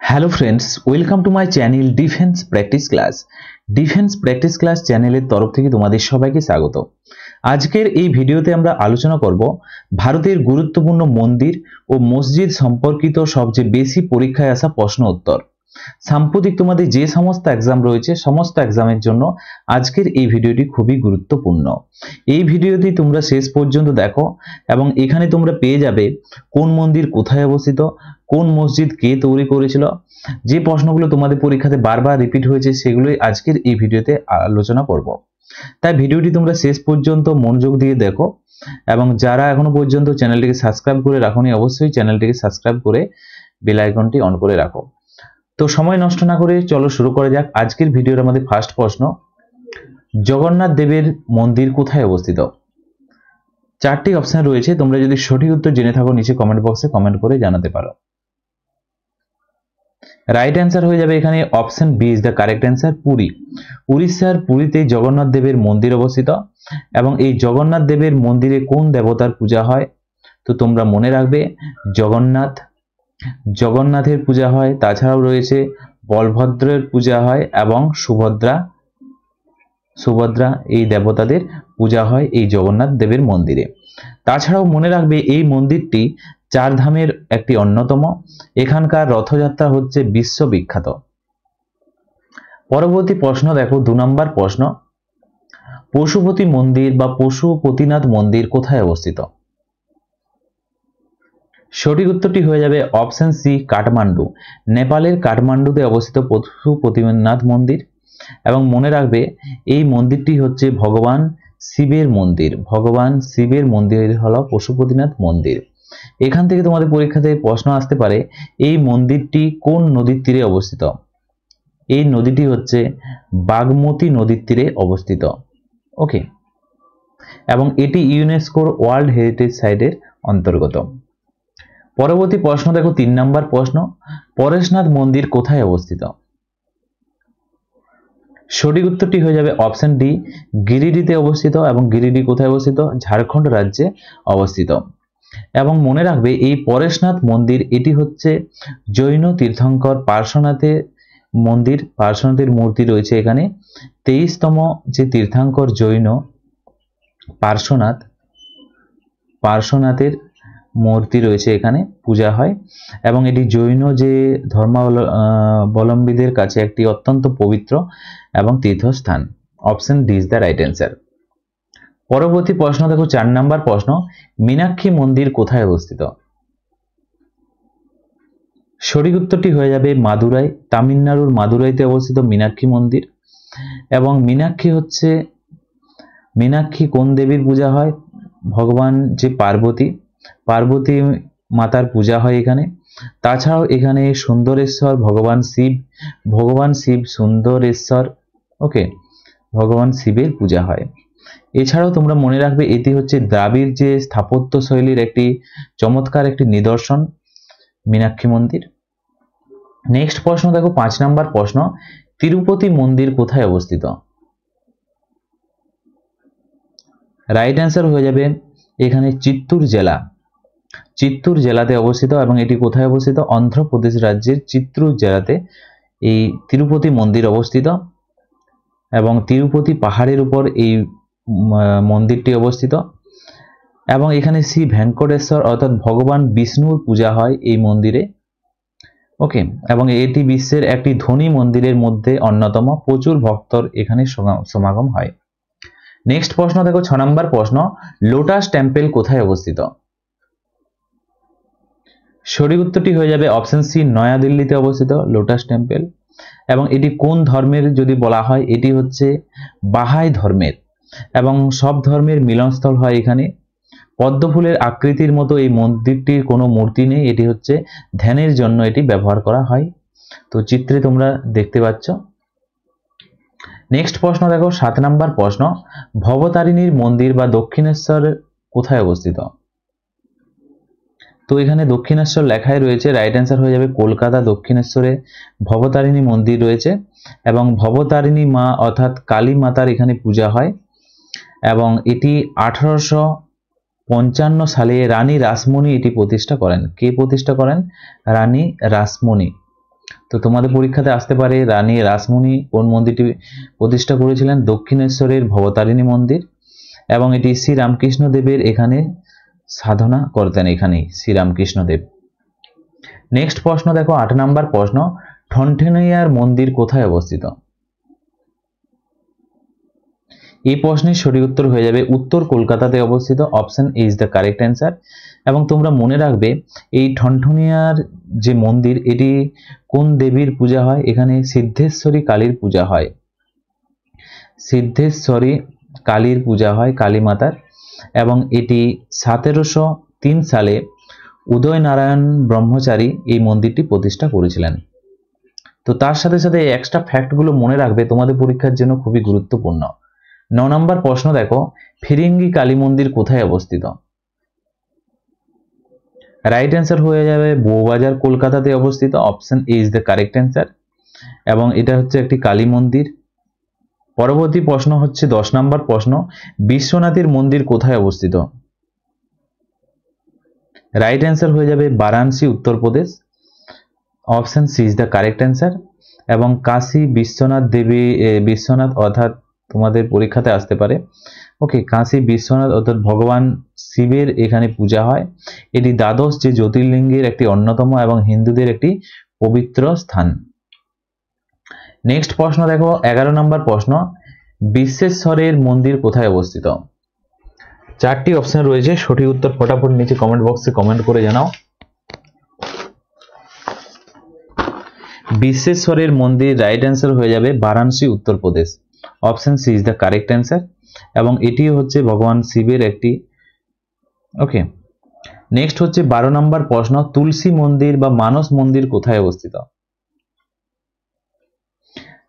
Hello friends, welcome to my channel defence practice class. Defence practice class চ্যানেলের তরফ থেকে তোমাদের সবাইকে স্বাগত। আজকের এই ভিডিওতে আমরা আলোচনা করব ভারতের গুরুত্বপূর্ণ মন্দির ও মসজিদ সম্পর্কিত সবচেয়ে বেশি পরীক্ষায় আসা প্রশ্ন উত্তর। সাম্প্রতিক তোমাদের যে সমস্ত এক্সাম রয়েছে সমস্ত এক্সামের জন্য আজকের এই ভিডিওটি খুবই গুরুত্বপূর্ণ। এই ভিডিওটি তোমরা শেষ পর্যন্ত দেখো এবং এখানে তোমরা পেয়ে যাবে কোন মন্দির কোথায় অবস্থিত, কোন মসজিদ কে তৈরি করেছিল, যে প্রশ্নগুলো তোমাদের পরীক্ষাতে বারবার রিপিট হয়েছে সেগুলোই আজকের এই ভিডিওতে আলোচনা করব। তাই ভিডিওটি তোমরা শেষ পর্যন্ত মনোযোগ দিয়ে দেখো এবং যারা এখনো পর্যন্ত চ্যানেলটিকে সাবস্ক্রাইব করে রাখোনি অবশ্যই চ্যানেলটিকে সাবস্ক্রাইব করে বেল আইকনটি অন করে রাখো। তো সময় নষ্ট না করে চলো শুরু করা যাক। আজকের ভিডিওর আমাদের ফার্স্ট প্রশ্ন, জগন্নাথ দেবের মন্দির কোথায় অবস্থিত? চারটি অপশন রয়েছে, তোমরা যদি সঠিক উত্তর জেনে থাকো নিচে কমেন্ট বক্সে কমেন্ট করে জানাতে পারো। রাইট অ্যান্সার হয়ে যাবে এখানে option B is the correct answer, Puri. উড়িষ্যার পুরীতে জগন্নাথ দেবের মন্দির অবস্থিত এবং এই জগন্নাথ দেবের মন্দিরে কোন দেবতার পূজা হয়? তো তোমরা মনে রাখবে জগন্নাথের পূজা হয়, তাছাড়াও রয়েছে বলভদ্রের পূজা হয় এবং সুভদ্রা এই দেবতাদের পূজা হয় এই জগন্নাথ দেবের মন্দিরে। তাছাড়াও মনে রাখবে এই মন্দিরটি চার ধামের একটি অন্যতম, এখানকার রথযাত্রা হচ্ছে বিশ্ববিখ্যাত। পরবর্তী প্রশ্ন দেখো, 2 নম্বর প্রশ্ন, পশুপতি মন্দির বা পশুপতিনাথ মন্দির কোথায় অবস্থিত? সঠিক উত্তরটি হয়ে যাবে অপশন সি, কাঠমান্ডু। নেপালের কাঠমান্ডুতে অবস্থিত পশুপতিনাথ মন্দির এবং মনে রাখবে এই মন্দিরটি হচ্ছে ভগবান শিবের মন্দির। ভগবান শিবের মন্দির হলো পশুপতিনাথ মন্দির। এখান থেকে তোমাদের পরীক্ষাতে প্রশ্ন আসতে পারে এই মন্দিরটি কোন নদীর তীরে অবস্থিত? এই নদীটি হচ্ছে বাগমতী নদীর তীরে অবস্থিত। ওকে, এবং এটি ইউনেস্কোর ওয়ার্ল্ড হেরিটেজ সাইটের অন্তর্গত। পরবর্তী প্রশ্ন দেখো, 3 নম্বর প্রশ্ন, পরেশনাথ মন্দির কোথায় অবস্থিত? সঠিক উত্তরটি হয়ে যাবে অপশন ডি, গিরিডিতে অবস্থিত এবং গিরিডি কোথায় অবস্থিত? ঝাড়খণ্ড রাজ্যে অবস্থিত। এবং মনে রাখবে এই পরেশনাথ মন্দির এটি হচ্ছে জৈন তীর্থঙ্কর পার্শ্বনাথের মন্দির। পার্শ্বনাথের মূর্তি রয়েছে এখানে। 23তম যে তীর্থঙ্কর জৈন পার্শ্বনাথের মূর্তি রয়েছে এখানে পূজা হয় এবং এটি জৈন যে ধর্মাবলম্বীদের কাছে একটি অত্যন্ত পবিত্র এবং তীর্থস্থান। Option D is the right answer. পরবর্তী প্রশ্ন দেখো, 4 নম্বর প্রশ্ন, মীনাক্ষী মন্দির কোথায় অবস্থিত? সঠিক উত্তরটি হয়ে যাবে মাদুরাই। তামিলনাড়ুর মাদুরাইতে অবস্থিত মীনাক্ষী মন্দির। এবং মীনাক্ষী কোন দেবীর পূজা হয়? ভগবান যে পার্বতী মাতার পূজা হয় এখানে। তাছাড়াও এখানে সুন্দরেশ্বর ভগবান শিব সুন্দরেশ্বর, ওকে, ভগবান শিবের পূজা হয়। এছাড়াও তোমরা মনে রাখবে এটি হচ্ছে দ্রাবিড় যে স্থাপত্য শৈলীর একটি চমৎকার একটি নিদর্শন মীনাক্ষী মন্দির। নেক্সট প্রশ্ন দেখো, 5 নম্বর প্রশ্ন, তিরুপতি মন্দির কোথায় অবস্থিত? রাইট অ্যান্সার হয়ে যাবে এখানে চিত্তুর জেলাতে অবস্থিত এবং এটি কোথায় অবস্থিত? অন্ধ্রপ্রদেশ রাজ্যের চিত্তুর জেলাতে এই তিরুপতি মন্দির অবস্থিত এবং তিরুপতি পাহাড়ের উপর এই মন্দিরটি অবস্থিত এবং এখানে শ্রী ভেঙ্কটেশ্বর অর্থাৎ ভগবান বিষ্ণুর পূজা হয় এই মন্দিরে। ওকে, এবং এটি বিশ্বের একটি ধনী মন্দিরের মধ্যে অন্যতম, প্রচুর ভক্তর এখানে সমাগম হয়। নেক্সট প্রশ্ন দেখো, 6 নম্বর প্রশ্ন, লোটাস টেম্পল কোথায় অবস্থিত? সঠিক উত্তরটি হয়ে যাবে অপশন সি, নয়াদিল্লিতে অবস্থিত লোটাস টেম্পল। এবং এটি কোন ধর্মের যদি বলা হয়, এটি হচ্ছে বাহাই ধর্মের এবং সব ধর্মের মিলনস্থল হয় এখানে। পদ্মফুলের আকৃতির মতো এই মন্দিরটির কোনো মূর্তি নেই, এটি হচ্ছে ধ্যানের জন্য এটি ব্যবহার করা হয়। তো চিত্রে তোমরা দেখতে পাচ্ছ। নেক্সট প্রশ্ন দেখো, 7 নম্বর প্রশ্ন, ভবতারিণীর মন্দির বা দক্ষিণেশ্বর কোথায় অবস্থিত? তো এখানে দক্ষিণেশ্বর লেখাই রয়েছে, রাইট অ্যান্সার হয়ে যাবে কলকাতা দক্ষিণেশ্বরে ভবতারিণী মন্দির রয়েছে এবং ভবতারিণী মা অর্থাৎ কালী মাতার এখানে পূজা হয় এবং এটি 1855 সালে রানী রাসমণি এটি প্রতিষ্ঠা করেন। কে প্রতিষ্ঠা করেন? রানী রাসমণি। তো তোমাদের পরীক্ষাতে আসতে পারে রানী রাসমণি কোন মন্দিরটি প্রতিষ্ঠা করেছিলেন? দক্ষিণেশ্বরের ভবতারিণী মন্দির, এবং এটি শ্রীরামকৃষ্ণ দেবের এখানে সাধনা করতেন, এখানেই শ্রীরামকৃষ্ণ দেব। নেক্সট প্রশ্ন দেখো 8 নম্বর প্রশ্ন, ঠনঠনিয়ার মন্দির কোথায় অবস্থিত? এই প্রশ্নের সঠিক উত্তর হয়ে যাবে উত্তর কলকাতাতে অবস্থিত, option A is the correct answer. এবং তোমরা মনে রাখবে এই ঠনঠনিয়ার যে মন্দির, এটি কোন দেবীর পূজা হয়? এখানে সিদ্ধেশ্বরী কালীর পূজা হয়, সিদ্ধেশ্বরী কালীর পূজা হয়, কালী মাতার। এবং এটি 1703 সালে উদয়নারায়ণ ব্রহ্মচারী এই মন্দিরটি প্রতিষ্ঠা করেছিলেন। তো তার সাথে সাথে এক্সট্রা ফ্যাক্টগুলো মনে রাখবে, তোমাদের পরীক্ষার জন্য খুবই গুরুত্বপূর্ণ। 9 নম্বর প্রশ্ন দেখো, ফিরিঙ্গি কালী মন্দির কোথায় অবস্থিত? রাইট অ্যান্সার হয়ে যাবে বউবাজার, কলকাতাতে অবস্থিত, option A is the correct answer. এবং এটা হচ্ছে একটি কালী মন্দির। পরবর্তী প্রশ্ন হচ্ছে 10 নম্বর প্রশ্ন, বিশ্বনাথের মন্দির কোথায় অবস্থিত? রাইট অ্যান্সার হয়ে যাবে Varanasi, Uttar Pradesh, option C is the correct answer. এবং কাশী বিশ্বনাথ দেবী, বিশ্বনাথ অর্থাৎ তোমাদের পরীক্ষাতে আসতে পারে, ওকে, কাশী বিশ্বনাথ অর্থাৎ ভগবান শিবের এখানে পূজা হয়। এটি দ্বাদশ যে জ্যোতির্লিঙ্গের একটি অন্যতম এবং হিন্দুদের একটি পবিত্র স্থান। নেক্সট প্রশ্ন দেখো 11 নম্বর প্রশ্ন, বিশ্বেশ্বরের মন্দির কোথায় অবস্থিত? 4টি অপশন রয়েছে, সঠিক উত্তর ফটাফট নিচে কমেন্ট বক্সে কমেন্ট করে জানাও। বিশ্বেশ্বরের মন্দির রাইট অ্যান্সার হয়ে যাবে Varanasi, Uttar Pradesh, option C is the correct answer. এবং এটি হচ্ছে ভগবান শিবের একটি, ওকে। নেক্সট হচ্ছে 12 নম্বর প্রশ্ন, তুলসী মন্দির বা মানস মন্দির কোথায় অবস্থিত?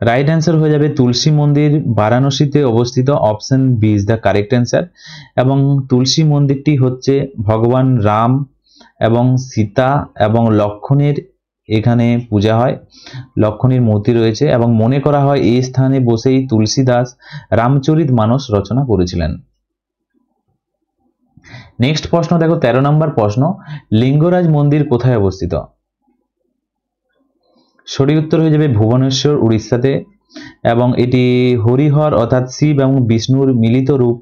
রাইট অ্যান্সার হয়ে যাবে তুলসী মন্দির বারাণসীতে অবস্থিত, option B is the correct answer. এবং তুলসী মন্দিরটি হচ্ছে ভগবান রাম এবং সীতা এবং লক্ষ্মণের এখানে পূজা হয়, লক্ষ্মণীর মূর্তি রয়েছে। এবং মনে করা হয় এই স্থানে বসেই তুলসীদাস রামচরিতমানস রচনা করেছিলেন। নেক্সট প্রশ্ন দেখো 13 নম্বর প্রশ্ন, লিঙ্গরাজ মন্দির কোথায় অবস্থিত? সঠিক উত্তর হয়ে যাবে ভুবনেশ্বর, উড়িষ্যাতে। এবং এটি হরিহর অর্থাৎ শিব এবং বিষ্ণুর মিলিত রূপ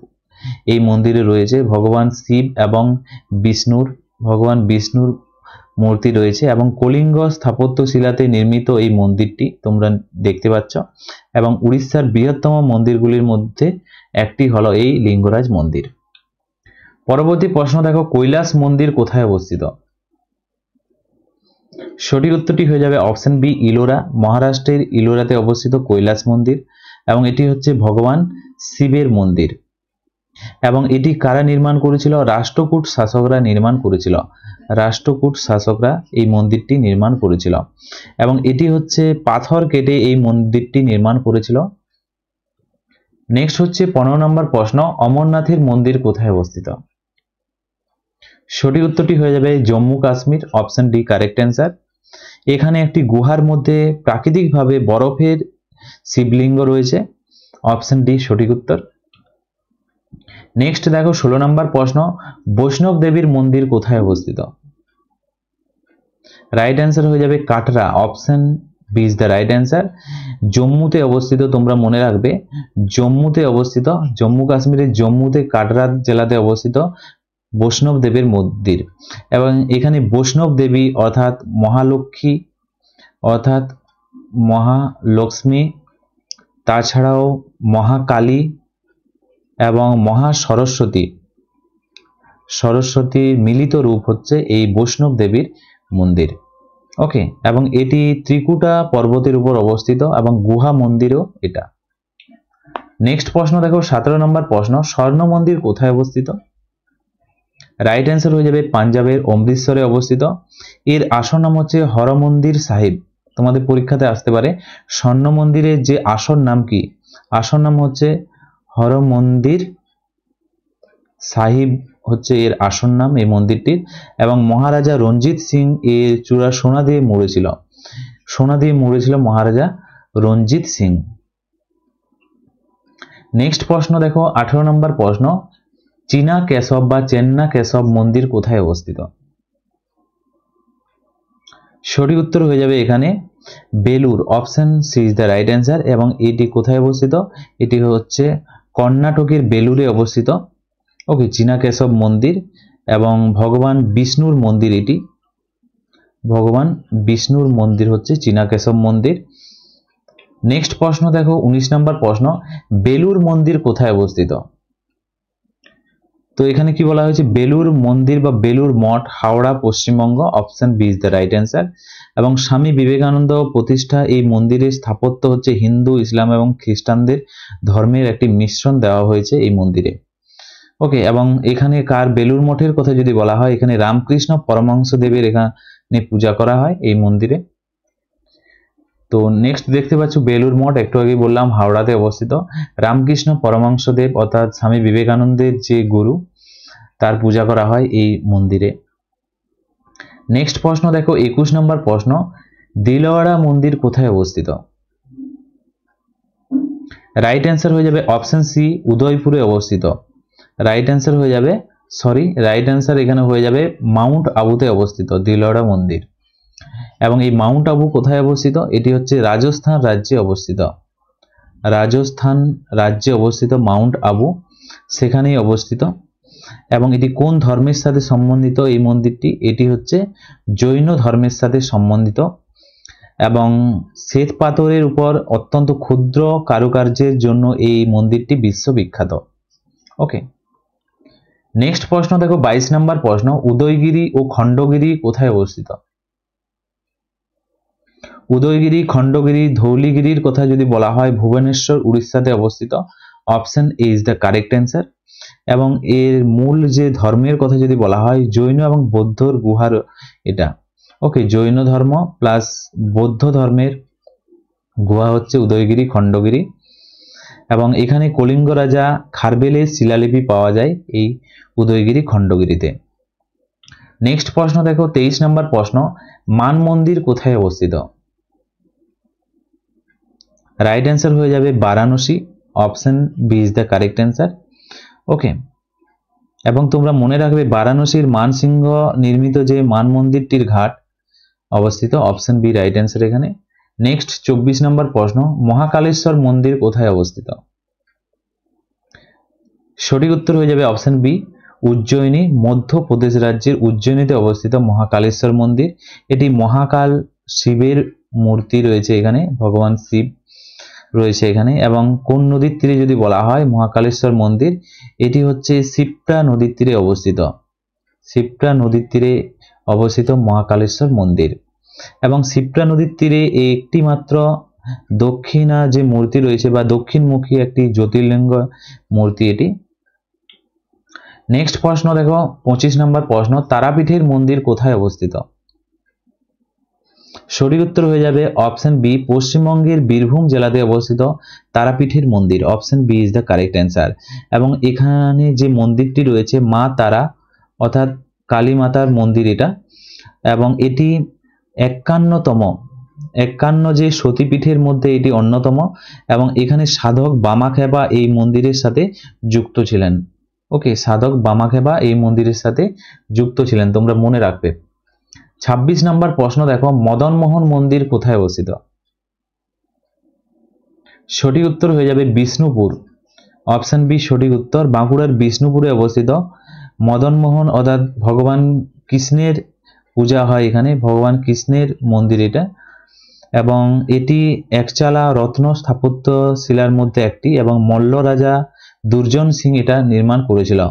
এই মন্দিরে রয়েছে, ভগবান শিব এবং ভগবান বিষ্ণুর মূর্তি রয়েছে। এবং কলিঙ্গ স্থাপত্যশিলাতে নির্মিত এই মন্দিরটি তোমরা দেখতে পাচ্ছ। এবং উড়িষ্যার বৃহত্তম মন্দিরগুলির মধ্যে একটি হলো এই লিঙ্গরাজ মন্দির। পরবর্তী প্রশ্ন দেখো, কৈলাস মন্দির কোথায় অবস্থিত? সঠিক উত্তরটি হয়ে যাবে অপশন বি ইলোরা, মহারাষ্ট্রের ইলোরাতে অবস্থিত কৈলাস মন্দির। এবং এটি হচ্ছে ভগবান শিবের মন্দির। এবং এটি কারা নির্মাণ করেছিল? রাষ্ট্রকূট শাসকরা নির্মাণ করেছিল, রাষ্ট্রকূট শাসকরা এই মন্দিরটি নির্মাণ করেছিল। এবং এটি হচ্ছে পাথর কেটে এই মন্দিরটি নির্মাণ করেছিল। নেক্সট হচ্ছে 15 নম্বর প্রশ্ন, অমরনাথের মন্দির কোথায় অবস্থিত? সঠিক উত্তরটি হয়ে যাবে Jammu Kashmir, option D correct answer. এখানে একটি গুহার মধ্যে প্রাকৃতিকভাবে বরফের শিবলিঙ্গ রয়েছে, অপশন ডি সঠিক উত্তর। নেক্সট দেখো 16 নম্বর প্রশ্ন, বৈষ্ণব দেবীর মন্দির কোথায় অবস্থিত? রাইট অ্যান্সার হয়ে যাবে Katra, option B is the right answer. জম্মুতে অবস্থিত, তোমরা মনে রাখবে জম্মুতে অবস্থিত, জম্মু কাশ্মীরের জম্মুতে কাটরা জেলাতে অবস্থিত বৈষ্ণব দেবীর মন্দির। এবং এখানে বৈষ্ণব দেবী অর্থাৎ মহালক্ষ্মী অর্থাৎ মহালক্ষ্মী, তাছাড়াও মহাকালী এবং মহা সরস্বতীর মিলিত রূপ হচ্ছে এই বৈষ্ণব দেবীর মন্দির, ওকে। এবং এটি ত্রিকুটা পর্বতের উপর অবস্থিত এবং গুহা মন্দিরও এটা। নেক্সট প্রশ্ন দেখো 17 নম্বর প্রশ্ন, স্বর্ণ মন্দির কোথায় অবস্থিত? রাইট অ্যান্সার হয়ে যাবে পাঞ্জাবের অমৃতসরে অবস্থিত। এর আসল নাম হচ্ছে হরমন্দির সাহিব, তোমাদের পরীক্ষাতে আসতে পারে। স্বর্ণ মন্দিরের যে আসল নাম কি? আসল নাম হচ্ছে হরমন্দির সাহিব হচ্ছে এর আসল নাম এই মন্দিরটির। এবং মহারাজা রঞ্জিত সিং এর চূড়া সোনা দিয়ে মুড়েছিল মহারাজা রঞ্জিত সিং। নেক্সট প্রশ্ন দেখো 18 নম্বর প্রশ্ন, চীনা কেশব বা চেন্না কেশব মন্দির কোথায় অবস্থিত? সঠিক উত্তর হয়ে যাবে এখানে Belur, option C is the right answer. এবং এটি কোথায় অবস্থিত? এটি হচ্ছে কর্ণাটকের বেলুরে অবস্থিত। ওকে, চিনাকেশব মন্দির এবং ভগবান বিষ্ণুর মন্দির। এটি ভগবান বিষ্ণুর মন্দির হচ্ছে চিনাকেশব মন্দির। নেক্সট প্রশ্ন দেখো, 19 নম্বর প্রশ্ন, বেলুর মন্দির কোথায় অবস্থিত? তো এখানে কি বলা হয়েছে? বেলুর মন্দির বা Belur Math, Howrah, Paschimbanga. Option B is the right answer. এবং স্বামী বিবেকানন্দ প্রতিষ্ঠা এই মন্দিরের স্থাপত্য হচ্ছে হিন্দু, ইসলাম এবং খ্রিস্টানদের ধর্মের একটি মিশ্রণ দেওয়া হয়েছে এই মন্দিরে। ওকে, এবং এখানে কার বেলুর মঠের কথা যদি বলা হয়, এখানে রামকৃষ্ণ পরমহংসদেবের এখানে পূজা করা হয় এই মন্দিরে। তো নেক্সট দেখতে পাচ্ছ বেলুর মঠ, একটু আগে বললাম হাওড়াতে অবস্থিত। রামকৃষ্ণ পরমহংসদেব অর্থাৎ স্বামী বিবেকানন্দের যে গুরু, তার পূজা করা হয় এই মন্দিরে। নেক্সট প্রশ্ন দেখো, 21 নম্বর প্রশ্ন, দিলওয়াড়া মন্দির কোথায় অবস্থিত? রাইট অ্যান্সার হয়ে যাবে অপশন সি, উদয়পুরে অবস্থিত। রাইট অ্যান্সার হয়ে যাবে, রাইট অ্যান্সার এখানে হয়ে যাবে মাউন্ট আবুতে অবস্থিত দিলওয়াড়া মন্দির। এবং এই মাউন্ট আবু কোথায় অবস্থিত? এটি হচ্ছে রাজস্থান রাজ্যে অবস্থিত। রাজস্থান রাজ্যে অবস্থিত মাউন্ট আবু, সেখানেই অবস্থিত। এবং এটি কোন ধর্মের সাথে সম্বন্ধিত এই মন্দিরটি? এটি হচ্ছে জৈন ধর্মের সাথে সম্বন্ধিত। এবং শ্বেত পাথরের উপর অত্যন্ত ক্ষুদ্র কারুকার্যের জন্য এই মন্দিরটি বিশ্ববিখ্যাত। ওকে, নেক্সট প্রশ্ন দেখো, 22 নম্বর প্রশ্ন, উদয়গিরি ও খণ্ডগিরি কোথায় অবস্থিত? উদয়গিরি, খণ্ডগিরি, ধৌলিগিরির কথা যদি বলা হয়, ভুবনেশ্বর, উড়িষ্যাতে অবস্থিত। Option A is the correct answer. এবং এর মূল যে ধর্মের কথা যদি বলা হয়, জৈন এবং বৌদ্ধর গুহার এটা। ওকে, জৈন ধর্ম প্লাস বৌদ্ধ ধর্মের গুহা হচ্ছে উদয়গিরি, খণ্ডগিরি। এবং এখানে কলিঙ্গ রাজা খারবেলের শিলালিপি পাওয়া যায় এই উদয়গিরি, খণ্ডগিরিতে। নেক্সট প্রশ্ন দেখো, 23 নম্বর প্রশ্ন, মান মন্দির কোথায় অবস্থিত? রাইট অ্যান্সার হয়ে যাবে Varanasi. Option B is the correct answer. Okay, এবং তোমরা মনে রাখবে বারাণসীর মানসিংহ নির্মিত যে মান মন্দিরটির ঘাট অবস্থিত। অপশন বি রাইট অ্যান্সার এখানে। নেক্সট 24 নম্বর প্রশ্ন, মহাকালেশ্বর মন্দির কোথায় অবস্থিত? সঠিক উত্তর হয়ে যাবে অপশন বি, উজ্জয়িনী, মধ্যপ্রদেশ রাজ্যের উজ্জয়িনীতে অবস্থিত মহাকালেশ্বর মন্দির। এটি মহাকাল শিবের মূর্তি রয়েছে এখানে, ভগবান শিব রয়েছে এখানে। এবং কোন নদীর তীরে যদি বলা হয় মহাকালেশ্বর মন্দির, এটি হচ্ছে শিপ্রা নদীর তীরে অবস্থিত। শিপ্রা নদীর তীরে অবস্থিত মহাকালেশ্বর মন্দির। এবং শিপ্রা নদীর তীরে একটি মাত্র দক্ষিণা যে মূর্তি রয়েছে বা দক্ষিণমুখী একটি জ্যোতির্লিঙ্গ মূর্তি এটি। নেক্সট প্রশ্ন দেখো, 25 নম্বর প্রশ্ন, তারাপীঠের মন্দির কোথায় অবস্থিত? সঠিক উত্তর হয়ে যাবে অপশন বি, পশ্চিমবঙ্গের বীরভূম জেলাতে অবস্থিত তারাপীঠের মন্দির। Option B is the correct answer. এবং এখানে যে মন্দিরটি রয়েছে মা তারা অর্থাৎ কালী মাতার মন্দির এটা। এবং এটি 51 যে সতীপীঠের মধ্যে এটি অন্যতম। এবং এখানে সাধক বামাখ্যাপা এই মন্দিরের সাথে যুক্ত ছিলেন। ওকে, সাধক বামাখ্যাপা এই মন্দিরের সাথে যুক্ত ছিলেন, তোমরা মনে রাখবে। 26 নম্বর প্রশ্ন দেখো, মদনমোহন মন্দির কোথায় অবস্থিত? সঠিক উত্তর হয়ে যাবে বিষ্ণুপুর। অপশন বি সঠিক উত্তর, বাঁকুড়ার বিষ্ণুপুরে অবস্থিত মদনমোহন অর্থাৎ ভগবান কৃষ্ণের পূজা হয় এখানে, ভগবান কৃষ্ণের মন্দির এটা। এবং এটি একচালা রত্ন স্থাপত্য শিলার মধ্যে একটি। এবং মল্ল রাজা দুর্জন সিং এটা নির্মাণ করেছিল।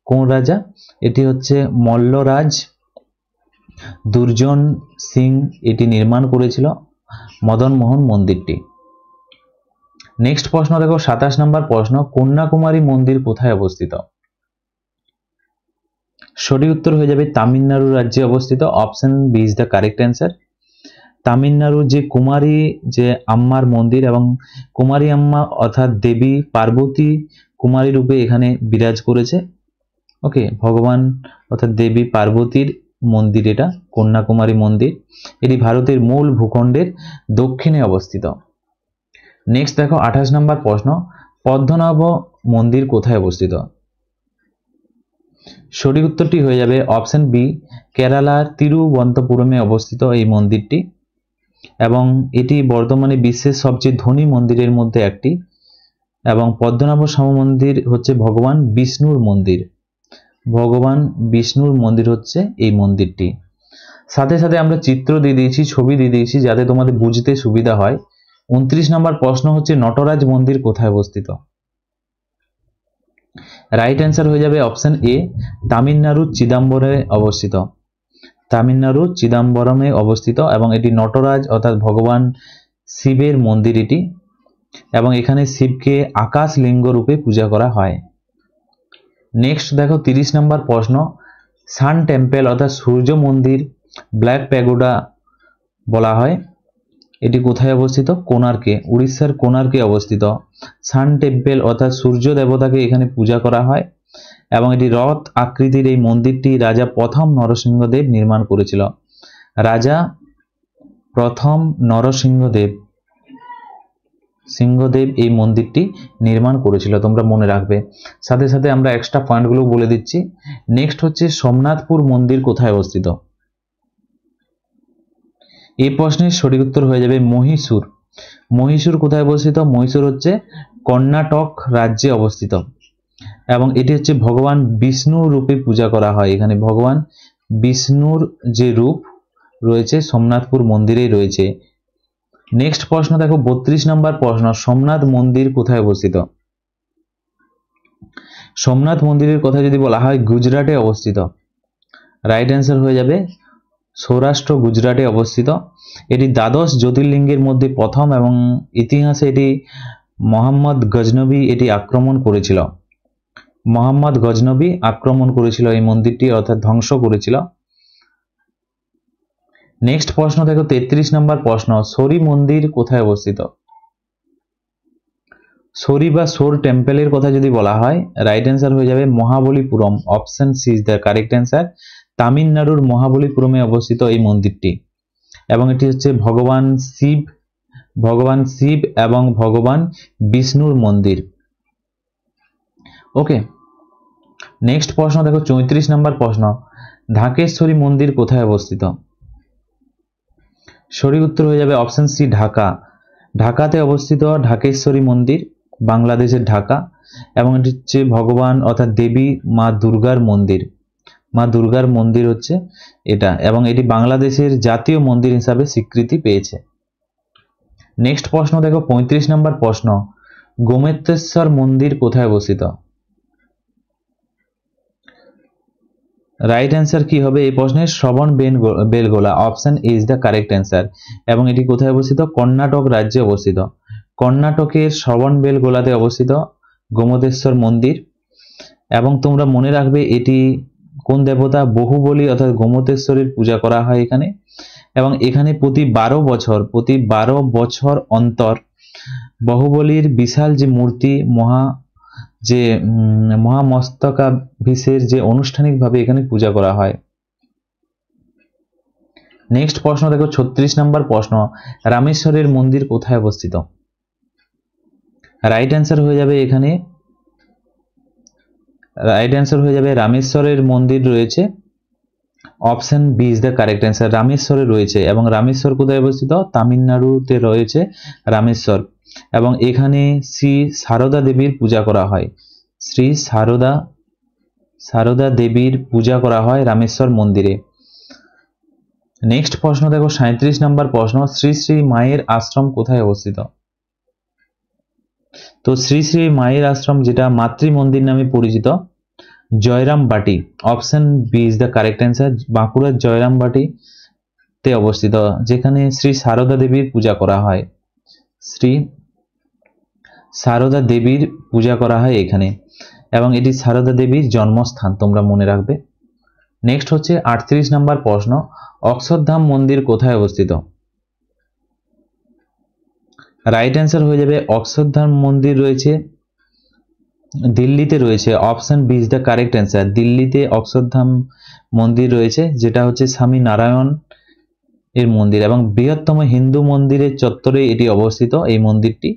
কোন রাজা? এটি হচ্ছে মল্লরাজ দুর্জন সিং এটি নির্মাণ করেছিল মদনমোহন মন্দিরটি। নেক্সট প্রশ্ন দেখো, 27 নম্বর প্রশ্ন, কন্যাকুমারী মন্দির কোথায় অবস্থিত? সঠিক উত্তর হয়ে যাবে তামিলনাড়ু রাজ্যে অবস্থিত। Option B is the correct answer. Tamil Nadu যে কুমারী যে আম্মার মন্দির, এবং কুমারী আম্মা অর্থাৎ দেবী পার্বতী কুমারী রূপে এখানে বিরাজ করেছে। ওকে, ভগবান অর্থাৎ দেবী পার্বতীর মন্দির এটা, কন্যাকুমারী মন্দির। এটি ভারতের মূল ভূখণ্ডের দক্ষিণে অবস্থিত। নেক্সট দেখো, 28 নম্বর প্রশ্ন, পদ্মনাভ মন্দির কোথায় অবস্থিত? সঠিক উত্তরটি হয়ে যাবে অপশন বি, কেরালার তিরুবনন্তপুরমে অবস্থিত এই মন্দিরটি। এবং এটি বর্তমানে বিশ্বের সবচেয়ে ধনী মন্দিরের মধ্যে একটি। এবং পদ্মনাভ স্বামী মন্দির হচ্ছে ভগবান বিষ্ণুর মন্দির। ভগবান বিষ্ণুর মন্দির হচ্ছে এই মন্দিরটি। সাথে সাথে আমরা চিত্র দিয়ে দিয়েছি, ছবি দিয়ে দিয়েছি, যাতে তোমাদের বুঝতে সুবিধা হয়। 29 নম্বর প্রশ্ন হচ্ছে নটরাজ মন্দির কোথায় অবস্থিত? রাইট অ্যান্সার হয়ে যাবে অপশন এ, তামিলনাড়ুর চিদাম্বরে অবস্থিত। তামিলনাড়ুর চিদাম্বরমে অবস্থিত এবং এটি নটরাজ অর্থাৎ ভগবান শিবের মন্দির এটি। এবং এখানে শিবকে আকাশ লিঙ্গ রূপে পূজা করা হয়। নেক্সট দেখো 30 নম্বর প্রশ্ন, সান টেম্পল অর্থাৎ সূর্য মন্দির, ব্ল্যাক প্যাগোডা বলা হয়, এটি কোথায় অবস্থিত? কোণার্কে, উড়িষ্যার কোণার্কে অবস্থিত। সান টেম্পল অর্থাৎ সূর্য দেবতাকে এখানে পূজা করা হয় এবং এটি রথ আকৃতির এই মন্দিরটি রাজা প্রথম নরসিংহদেব নির্মাণ করেছিল। রাজা প্রথম নরসিংহদেব এই মন্দিরটি নির্মাণ করেছিল, তোমরা মনে রাখবে। সাথে সাথে আমরা এক্সট্রা পয়েন্টগুলো বলে দিচ্ছি। নেক্সট হচ্ছে সোমনাথপুর মন্দির কোথায় অবস্থিত? এই প্রশ্নের সঠিক উত্তর হয়ে যাবে মহীশূর। মহীশূর কোথায় অবস্থিত? মহীশূর হচ্ছে কর্ণাটক রাজ্যে অবস্থিত এবং এটি হচ্ছে ভগবান বিষ্ণু রূপে পূজা করা হয়। এখানে ভগবান বিষ্ণুর যে রূপ রয়েছে সোমনাথপুর মন্দিরেই রয়েছে। নেক্সট প্রশ্ন দেখো 32 নম্বর প্রশ্ন, সোমনাথ মন্দির কোথায় অবস্থিত? সোমনাথ মন্দিরের কথা যদি বলা হয় গুজরাটে অবস্থিত। রাইট অ্যান্সার হয়ে যাবে সৌরাষ্ট্র গুজরাটে অবস্থিত। এটি দ্বাদশ জ্যোতির্লিঙ্গের মধ্যে প্রথম এবং ইতিহাসে এটি মোহাম্মদ গজনবী এটি আক্রমণ করেছিল। মোহাম্মদ গজনবী আক্রমণ করেছিল এই মন্দিরটি অর্থাৎ ধ্বংস করেছিল। নেক্সট প্রশ্ন দেখো 33 নম্বর প্রশ্ন, সরি মন্দির কোথায় অবস্থিত? সরি বা সোর টেম্পলের কথা যদি বলা হয় রাইট অ্যান্সার হয়ে যাবে Mahabalipuram. Option C is the correct answer. তামিলনাড়ুর মহাবলীপুরমে অবস্থিত এই মন্দিরটি এবং এটি হচ্ছে ভগবান শিব এবং ভগবান বিষ্ণুর মন্দির। ওকে, নেক্সট প্রশ্ন দেখো 34 নম্বর প্রশ্ন, ঢাকেশ্বরী মন্দির কোথায় অবস্থিত? সঠিক উত্তর হয়ে যাবে অপশন সি ঢাকা। ঢাকাতে অবস্থিত ঢাকেশ্বরী মন্দির, বাংলাদেশের ঢাকা এবং এটি হচ্ছে ভগবান অর্থাৎ দেবী মা দুর্গার মন্দির। মা দুর্গার মন্দির হচ্ছে এটা এবং এটি বাংলাদেশের জাতীয় মন্দির হিসাবে স্বীকৃতি পেয়েছে। নেক্সট প্রশ্ন দেখো 35 নম্বর প্রশ্ন, গোমেতেশ্বর মন্দির কোথায় অবস্থিত? রাইট অ্যান্সার কি হবে এই প্রশ্নের? Shravanabelagola. Option A is the correct answer এবং এটি কোথায় অবস্থিত? কর্ণাটক রাজ্যে অবস্থিত। কর্ণাটকের শ্রবণ বেলগোলাতে অবস্থিত গোমতেশ্বর মন্দির এবং তোমরা মনে রাখবে এটি কোন দেবতা? বহুবলী অর্থাৎ গোমতেশ্বরীর পূজা করা হয় এখানে এবং এখানে প্রতি 12 বছর অন্তর বহুবলীর বিশাল যে মূর্তি মহামস্তকাভিষেকের যে আনুষ্ঠানিকভাবে এখানে পূজা করা হয়। নেক্সট প্রশ্ন দেখো 36 নম্বর প্রশ্ন, রামেশ্বরের মন্দির কোথায় অবস্থিত? রাইট অ্যান্সার হয়ে যাবে এখানে রামেশ্বরের মন্দির রয়েছে। Option B is the correct answer. রামেশ্বরে রয়েছে এবং রামেশ্বর কোথায় অবস্থিত? তামিলনাড়ুতে রয়েছে রামেশ্বর এবং এখানে শ্রী সারদা দেবীর পূজা করা হয়। শ্রী সারদা দেবীর পূজা করা হয় রামেশ্বর মন্দিরে। নেক্সট প্রশ্ন দেখো 37 নম্বর প্রশ্ন, শ্রী শ্রী মায়ের আশ্রম কোথায় অবস্থিত? তো শ্রী শ্রী মায়ের আশ্রম যেটা মাতৃ মন্দির নামে পরিচিত, Jayrambati. Option B is the correct answer. বাঁকুড়ার জয়রামবাটিতে অবস্থিত যেখানে শ্রী সারদা দেবীর পূজা করা হয়। শ্রী সারদা দেবীর পূজা করা হয় এখানে এবং এটি সারদা দেবীর জন্মস্থান, তোমরা মনে রাখবে। নেক্সট হচ্ছে 38 নম্বর প্রশ্ন, অক্ষরধাম মন্দির কোথায় অবস্থিত? রাইট অ্যান্সার হয়ে যাবে অক্ষরধাম মন্দির রয়েছে দিল্লিতে রয়েছে। Option B is the correct answer. দিল্লিতে অক্ষরধাম মন্দির রয়েছে যেটা হচ্ছে স্বামী নারায়ণ এর মন্দির এবং বৃহত্তম হিন্দু মন্দিরের চত্বরে এটি অবস্থিত এই মন্দিরটি।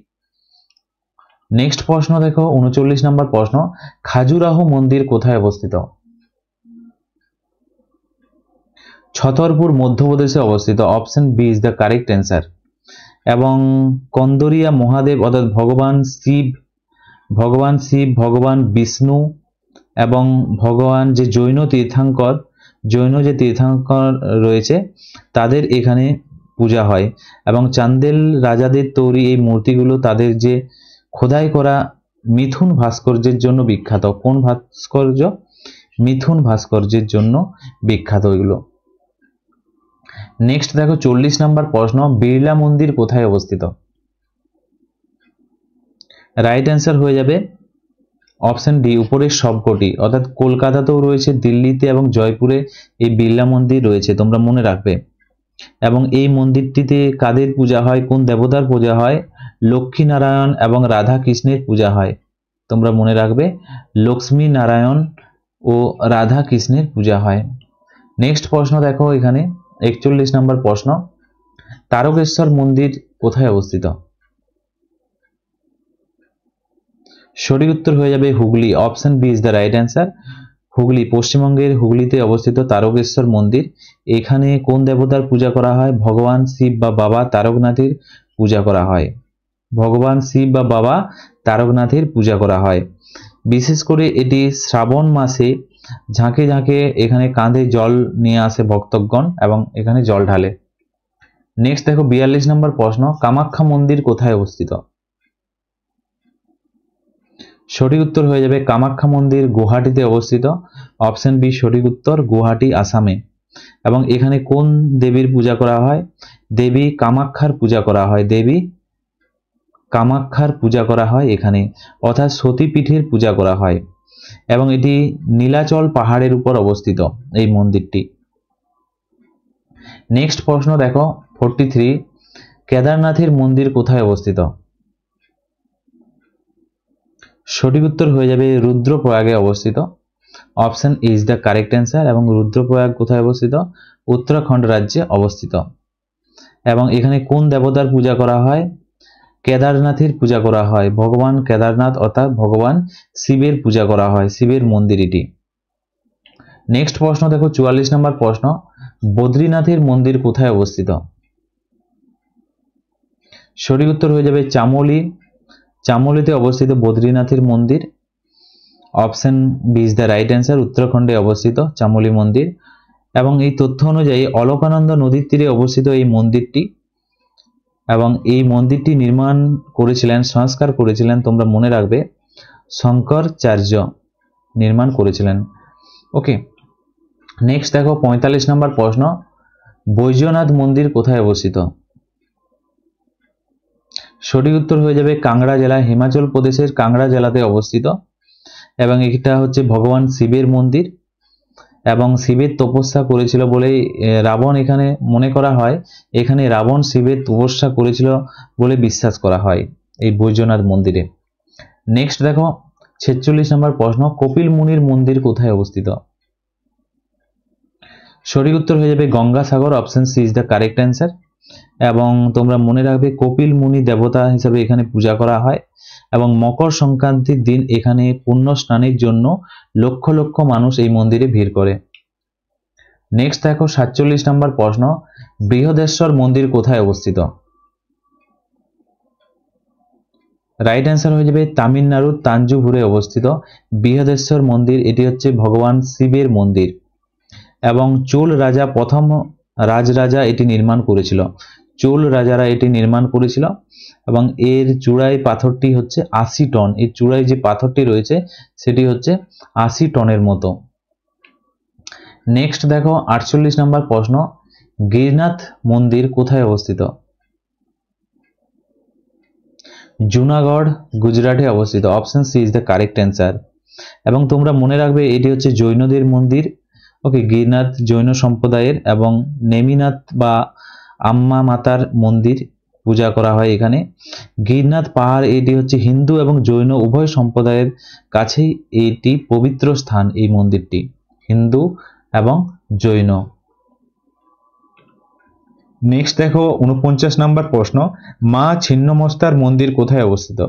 নেক্সট প্রশ্ন দেখো 39 নম্বর প্রশ্ন, খাজুরাহো মন্দির কোথায় অবস্থিত? ছতরপুর মধ্যপ্রদেশে অবস্থিত, option B is the correct answer. এবং কন্দরিয়া মহাদেব অর্থাৎ ভগবান শিব, ভগবান বিষ্ণু এবং ভগবান যে জৈন তীর্থঙ্কর রয়েছে তাদের এখানে পূজা হয়। এবং চান্দেল রাজাদের তৈরি এই মূর্তিগুলো তাদের যে খোদাই করা মিথুন ভাস্কর্যের জন্য বিখ্যাত। কোন ভাস্কর্য? মিথুন ভাস্কর্যের জন্য বিখ্যাত এগুলো। নেক্সট দেখো 40 নম্বর প্রশ্ন, বিড়লা মন্দির কোথায় অবস্থিত? রাইট অ্যান্সার হয়ে যাবে অপশন ডি, উপরের সবকটি, অর্থাৎ কলকাতাতেও রয়েছে, দিল্লিতে এবং জয়পুরে এই বিড়লা মন্দির রয়েছে, তোমরা মনে রাখবে। এবং এই মন্দিরটিতে কাদের পূজা হয়, কোন দেবতার পূজা হয়? লক্ষ্মী নারায়ণ এবং রাধা কৃষ্ণের পূজা হয়, তোমরা মনে রাখবে, লক্ষ্মী নারায়ণ ও রাধা কৃষ্ণের পূজা হয়। নেক্সট প্রশ্ন দেখো এখানে 41 নম্বর প্রশ্ন, তারকেশ্বর মন্দির কোথায় অবস্থিত? সঠিক উত্তর হয়ে যাবে Hooghly, option B is the right answer. Hooghly, পশ্চিমবঙ্গের হুগলিতে অবস্থিত তারকেশ্বর মন্দির। এখানে কোন দেবতার পূজা করা হয়? ভগবান শিব বা বাবা তারকনাথের পূজা করা হয়। ভগবান শিব বা বাবা তারকনাথের পূজা করা হয়। বিশেষ করে এটি শ্রাবণ মাসে ঝাঁকে ঝাঁকে এখানে কাঁধে জল নিয়ে আসে ভক্তগণ এবং এখানে জল ঢালে। নেক্সট দেখো 42 নম্বর প্রশ্ন, কামাখ্যা মন্দির কোথায় অবস্থিত? সঠিক উত্তর হয়ে যাবে কামাখ্যা মন্দির গুয়াহাটিতে অবস্থিত, অপশন বি সঠিক উত্তর, গুয়াহাটি আসামে। এবং এখানে কোন দেবীর পূজা করা হয়? দেবী কামাখ্যার পূজা করা হয়, দেবী কামাখ্যার পূজা করা হয় এখানে, অর্থাৎ সতীপীঠের পূজা করা হয়। এবং এটি নীলাচল পাহাড়ের উপর অবস্থিত এই মন্দিরটি। নেক্সট প্রশ্ন দেখো 43, কেদারনাথের মন্দির কোথায় অবস্থিত? সঠিক উত্তর হয়ে যাবে রুদ্রপ্রয়াগে অবস্থিত, option A is the correct answer. এবং রুদ্রপ্রয়াগ কোথায় অবস্থিত? উত্তরাখণ্ড রাজ্যে অবস্থিত। এবং এখানে কোন দেবতার পূজা করা হয়? কেদারনাথের পূজা করা হয়, ভগবান কেদারনাথ অর্থাৎ ভগবান শিবের পূজা করা হয়, শিবের মন্দির এটি। নেক্সট প্রশ্ন দেখো 44 নম্বর প্রশ্ন, বদ্রীনাথের মন্দির কোথায় অবস্থিত? সঠিক উত্তর হয়ে যাবে চামোলিতে অবস্থিত বদ্রীনাথের মন্দির, option B is the right answer. উত্তরাখণ্ডে অবস্থিত চামোলি মন্দির। এবং এই তথ্য অনুযায়ী অলকানন্দা নদীর তীরে অবস্থিত এই মন্দিরটি। এবং এই মন্দিরটি নির্মাণ করেছিলেন, সংস্কার করেছিলেন, তোমরা মনে রাখবে, শঙ্করাচার্য নির্মাণ করেছিলেন। ওকে, নেক্সট দেখো 45 নম্বর প্রশ্ন, বৈদ্যনাথ মন্দির কোথায় অবস্থিত? সঠিক উত্তর হয়ে যাবে কাংড়া জেলা, হিমাচল প্রদেশের কাংড়া জেলাতে অবস্থিত। এবং এটা হচ্ছে ভগবান শিবের মন্দির। এবং শিবের তপস্যা করেছিল বলেই রাবণ, এখানে মনে করা হয় এখানে রাবণ শিবের তপস্যা করেছিল বলে বিশ্বাস করা হয় এই বৈদ্যনাথ মন্দিরে। নেক্সট দেখো 46 নম্বর প্রশ্ন, কপিল মুনির মন্দির কোথায় অবস্থিত? সঠিক উত্তর হয়ে যাবে Gangasagar, option C is the correct answer. এবং তোমরা মনে রাখবে কপিল মুনি দেবতা হিসেবে এখানে পূজা করা হয়। এবং মকর সংক্রান্তির দিন এখানে পুণ্য স্নানের জন্য লক্ষ লক্ষ মানুষ এই মন্দিরে ভিড় করে। নেক্সট দেখো 47 নম্বর প্রশ্ন, বৃহদেশ্বর মন্দির কোথায় অবস্থিত? রাইট অ্যান্সার হয়ে যাবে তামিলনাড়ুর তাঞ্জুভুরে অবস্থিত বৃহদেশ্বর মন্দির। এটি হচ্ছে ভগবান শিবের মন্দির। এবং চোল রাজা, প্রথম রাজরাজা এটি নির্মাণ করেছিল, চোল রাজারা এটি নির্মাণ করেছিল। এবং এর চূড়ায় পাথরটি হচ্ছে 80 টন, এর চূড়ায় যে পাথরটি রয়েছে সেটি হচ্ছে 80 টনের মতো। নেক্সট দেখো 48 নম্বর প্রশ্ন, গিরনাথ মন্দির কোথায় অবস্থিত? জুনাগড়, গুজরাটে অবস্থিত, option C is the correct answer. এবং তোমরা মনে রাখবে এটি হচ্ছে জৈনদের মন্দির। ওকে, গিরনাথ জৈন সম্প্রদায়ের। এবং নেমিনাথ বা আম্মা মাতার মন্দির পূজা করা হয় এখানে। গিরনাথ পাহাড়, এটি হচ্ছে হিন্দু এবং জৈন উভয় সম্প্রদায়ের কাছেই এটি পবিত্র স্থান, এই মন্দিরটি হিন্দু এবং জৈন। নেক্সট দেখো 49 নম্বর প্রশ্ন, মা ছিন্নমস্তার মন্দির কোথায় অবস্থিত?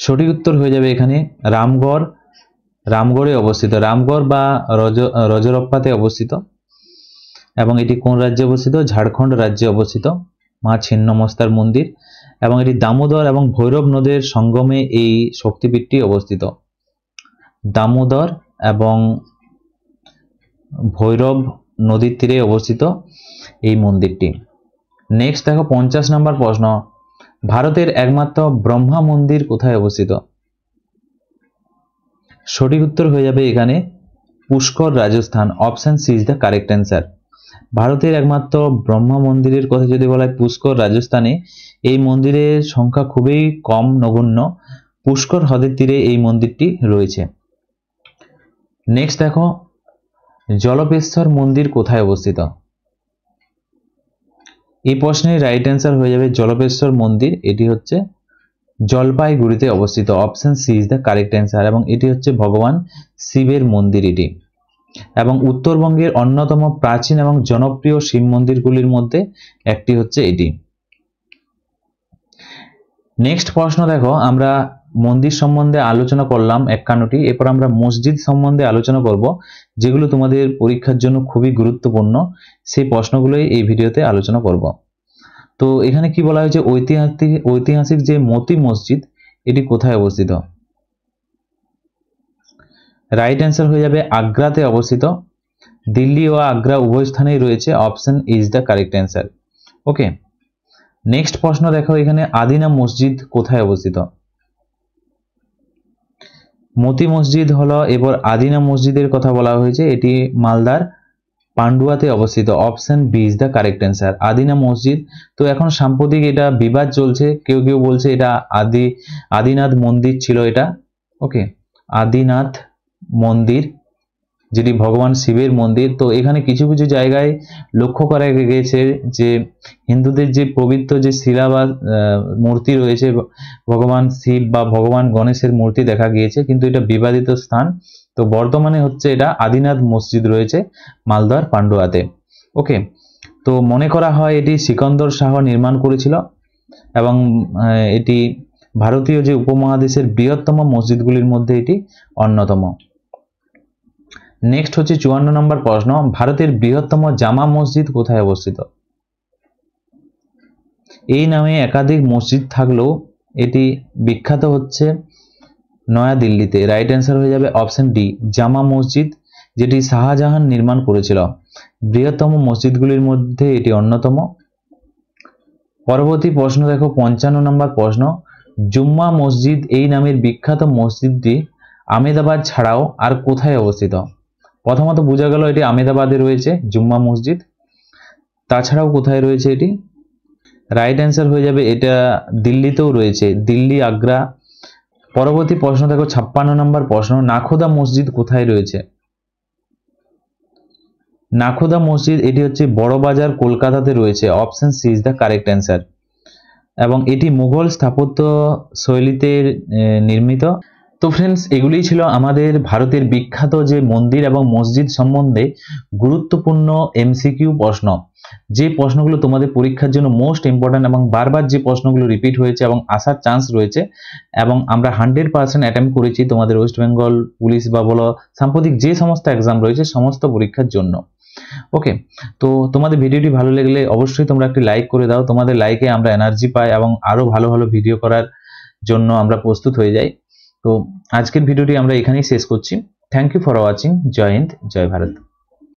সঠিক উত্তর হয়ে যাবে এখানে রামগড়, রামগড়ে অবস্থিত, রামগড় বা রজরপ্পাতে অবস্থিত। এবং এটি কোন রাজ্যে অবস্থিত? ঝাড়খণ্ড রাজ্যে অবস্থিত মা ছিন্নমস্তার মন্দির। এবং এটি দামোদর এবং ভৈরব নদের সঙ্গমে এই শক্তিপীঠটি অবস্থিত। দামোদর এবং ভৈরব নদীর তীরে অবস্থিত এই মন্দিরটি। নেক্সট দেখো 50 নম্বর প্রশ্ন, ভারতের একমাত্র ব্রহ্মা মন্দির কোথায় অবস্থিত? সঠিক উত্তর হয়ে যাবে এখানে Pushkar, Rajasthan. Option C is the correct answer. ভারতের একমাত্র ব্রহ্মা মন্দিরের কথা যদি বলা হয় পুষ্কর, রাজস্থানে। এই মন্দিরের সংখ্যা খুবই কম, নগণ্য। পুষ্কর হ্রদের তীরে এই মন্দিরটি রয়েছে। নেক্সট দেখো, জলপেশ্বর মন্দির কোথায় অবস্থিত? এই প্রশ্নের রাইট অ্যান্সার হয়ে যাবে জলপেশ্বর মন্দির। এটি হচ্ছে জলপাইগুড়িতে অবস্থিত। Option C is the correct answer. এবং এটি হচ্ছে ভগবান শিবের মন্দির এটি। এবং উত্তরবঙ্গের অন্যতম প্রাচীন এবং জনপ্রিয় শিব মন্দিরগুলির মধ্যে একটি হচ্ছে এটি। নেক্সট প্রশ্ন দেখো, আমরা মন্দির সম্বন্ধে আলোচনা করলাম 51টি। এরপর আমরা মসজিদ সম্বন্ধে আলোচনা করব, যেগুলো তোমাদের পরীক্ষার জন্য খুবই গুরুত্বপূর্ণ। সেই প্রশ্নগুলোই এই ভিডিওতে আলোচনা করব। তো এখানে কি বলা হয়েছে, ঐতিহাসিক যে মতি মসজিদ এটি কোথায় অবস্থিত? রাইট অ্যান্সার হয়ে যাবে আগ্রাতে অবস্থিত। দিল্লি ও আগ্রা উভয় স্থানেই রয়েছে। Option is the correct answer. Okay, next প্রশ্ন দেখো, এখানে আদিনা মসজিদ কোথায় অবস্থিত? মতি মসজিদ হলো, এবার আদিনা মসজিদের কথা বলা হয়েছে, এটি মালদার পান্ডুয়াতে অবস্থিত। Option B is the correct answer. Adina মসজিদ। তো এখন সাম্প্রতিক এটা বিবাদ চলছে, কেউ কেউ বলছে এটা আদিনাথ মন্দির ছিল এটা। ওকে, আদিনাথ মন্দির যেটি ভগবান শিবের মন্দির। তো এখানে কিছু কিছু জায়গায় লক্ষ্য করা গেছে যে হিন্দুদের যে পবিত্র যে শিলা বা মূর্তি রয়েছে, ভগবান শিব বা ভগবান গণেশের মূর্তি দেখা গিয়েছে, কিন্তু এটা বিবাদিত স্থান। তো বর্তমানে হচ্ছে এটা আদিনাথ মসজিদ রয়েছে মালদার পান্ডুয়াতে। ওকে, তো মনে করা হয় এটি সিকন্দর শাহ নির্মাণ করেছিল এবং এটি ভারতীয় যে উপমহাদেশের বৃহত্তম মসজিদগুলির মধ্যে এটি অন্যতম। নেক্সট হচ্ছে 54 নম্বর প্রশ্ন, ভারতের বৃহত্তম জামা মসজিদ কোথায় অবস্থিত? এই নামে একাধিক মসজিদ থাকলেও এটি বিখ্যাত হচ্ছে নয়াদিল্লিতে। রাইট অ্যান্সার হয়ে যাবে অপশন ডি, জামা মসজিদ, যেটি শাহজাহান নির্মাণ করেছিল। বৃহত্তম মসজিদগুলির মধ্যে এটি অন্যতম। পরবর্তী প্রশ্ন দেখো 55 নম্বর প্রশ্ন, জুম্মা মসজিদ এই নামের বিখ্যাত মসজিদটি আহমেদাবাদ ছাড়াও আর কোথায় অবস্থিত? প্রথমত বোঝা গেল এটি আহমেদাবাদে রয়েছে জুম্মা মসজিদ। তাছাড়াও কোথায় রয়েছে এটি? রাইট অ্যান্সার হয়ে যাবে এটা দিল্লিতেও রয়েছে, দিল্লি, আগ্রা। পরবর্তী প্রশ্ন দেখো 56 নম্বর প্রশ্ন, নাখোদা মসজিদ কোথায় রয়েছে? নাখোদা মসজিদ এটি হচ্ছে বড়বাজার, কলকাতাতে রয়েছে। Option C is the correct answer. এবং এটি মুঘল স্থাপত্য শৈলীতে নির্মিত। তো ফ্রেন্ডস, এগুলিই ছিল আমাদের ভারতের বিখ্যাত যে মন্দির এবং মসজিদ সম্বন্ধে গুরুত্বপূর্ণ এমসিকিউ প্রশ্ন, যে প্রশ্নগুলো তোমাদের পরীক্ষার জন্য মোস্ট ইম্পর্টেন্ট এবং বারবার যে প্রশ্নগুলো রিপিট হয়েছে এবং আসার চান্স রয়েছে। এবং আমরা 100% অ্যাটেম্প করেছি তোমাদের ওয়েস্ট বেঙ্গল পুলিশ বা বলো সাম্প্রতিক যে সমস্ত এক্সাম রয়েছে সমস্ত পরীক্ষার জন্য। ওকে, তো তোমাদের ভিডিওটি ভালো লাগলে অবশ্যই তোমরা একটি লাইক করে দাও। তোমাদের লাইকে আমরা এনার্জি পাই এবং আরো ভালো ভালো ভিডিও করার জন্য আমরা প্রস্তুত হয়ে যাই। তো আজকের ভিডিওটি আমরা এখানেই শেষ করছি। Thank you for watching. Jai Hind, Jai Bharat.